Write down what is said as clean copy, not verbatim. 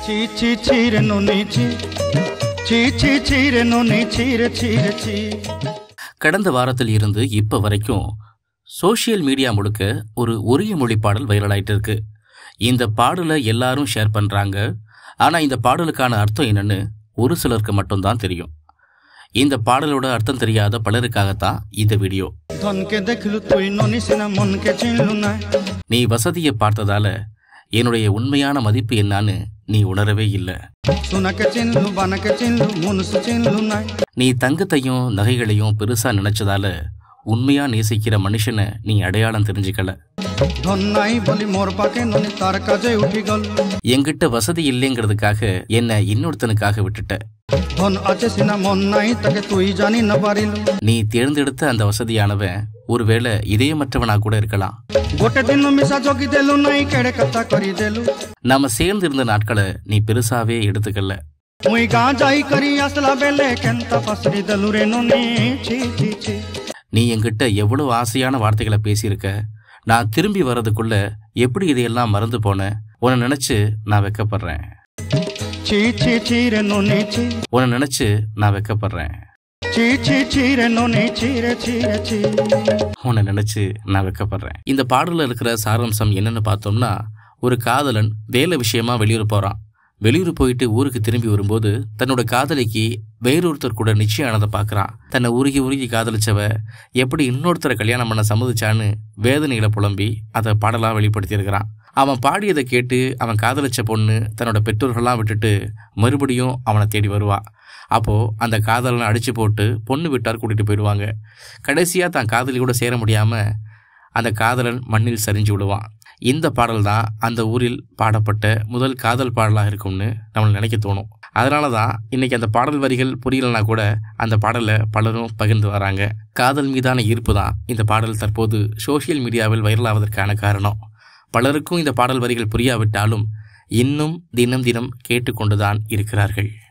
சீ சீ சீர நுனி சீ சீ சீ சீர நுனி சீர சீர சீ. கடந்த வாரத்தில் இருந்து இப்ப வரைக்கும் சோஷியல் மீடியா முழுக்க ஒரு ஒரிய மொழி பாடல் வைரலாயிட்டு இருக்கு. இந்த பாடலை எல்லாரும் ஷேர் பண்றாங்க. ஆனா இந்த பாடலுக்கான அர்த்தம் என்னன்னு ஒரு சிலருக்கு மட்டும்தான் தெரியும். இந்த பாடலோட அர்த்தம் தெரியாத பலருக்காகத்தான் இந்த வீடியோ. நீ வசதியை பார்த்ததால என்னுடைய உண்மையான மதிப்பு என்னன்னு நீ உணரவே இல்லை. நீ தங்கத்தையும் நகைகளையும் பெருசா நினைச்சதால உண்மையா நேசிக்கிற மனுஷனை நீ அடையாளம் தெரிஞ்சுக்கல. என்கிட்ட வசதி இல்லைங்கிறதுக்காக என்ன இன்னொருத்தனுக்காக விட்டுட்ட. நீ தேர்ந்தெடுத்த அந்த வசதியானவன் ஒருவேளை இதயமற்றவனா கூட இருக்கலாம். நாம சேர்ந்து இருந்த நாட்களை நீ பெருசாவே எடுத்துக்கல. நீ என்கிட்ட எவ்வளவு ஆசையான வார்த்தைகளை பேசியிருக்க. நான் திரும்பி வர்றதுக்குள்ள எப்படி இதையெல்லாம் மறந்து போன. உன்னை நினைச்சு நான் வெக்கப்படுறேன். உன்னை நினைச்சு நான் வெக்கப்படுறேன். உன்னை நினைச்சு நான் வெக்கப்படுறேன். இந்த பாடல்ல இருக்கிற சாராம்சம் என்னன்னு பார்த்தோம்னா, ஒரு காதலன் வேலை விஷயமா வெளியூர் போறான். வெளியூர் போயிட்டு ஊருக்கு திரும்பி வரும்போது தன்னோட காதலிக்கு வேறொருத்தர் கூட நிச்சயம் ஆனதை பார்க்கறான். தன்னை உருகி உருகி காதலிச்சவ எப்படி இன்னொருத்தரை கல்யாணம் பண்ண சம்மதிச்சான்னு வேதனைகளை புலம்பி அதை பாடலா வெளிப்படுத்தியிருக்கிறான். அவன் பாடியதை கேட்டு அவன் காதலிச்ச பொண்ணு தன்னோட பெற்றோர்கள்லாம் விட்டுட்டு மறுபடியும் அவனை தேடி வருவா. அப்போ அந்த காதலனை அடிச்சு போட்டு பொண்ணு வீட்டார் கூட்டிட்டு போயிடுவாங்க. கடைசியா தான் காதலியோட சேர முடியாம அந்த காதலன் மண்ணில் சரிஞ்சு விடுவான். இந்த பாடல் தான் அந்த ஊரில் பாடப்பட்ட முதல் காதல் பாடலாக இருக்கும்னு நம்மளை நினைக்க தோணும். அதனால தான் இன்னைக்கு அந்த பாடல் வரிகள் புரியலனா கூட அந்த பாடலை பலரும் பகிர்ந்து வராங்க. காதல் மீதான ஈர்ப்பு தான் இந்த பாடல் தற்போது சோஷியல் மீடியாவில் வைரலாவதற்கான காரணம். பலருக்கும் இந்த பாடல் வரிகள் புரியாவிட்டாலும் இன்னும் தினம் தினம் கேட்டுக்கொண்டுதான் இருக்கிறார்கள்.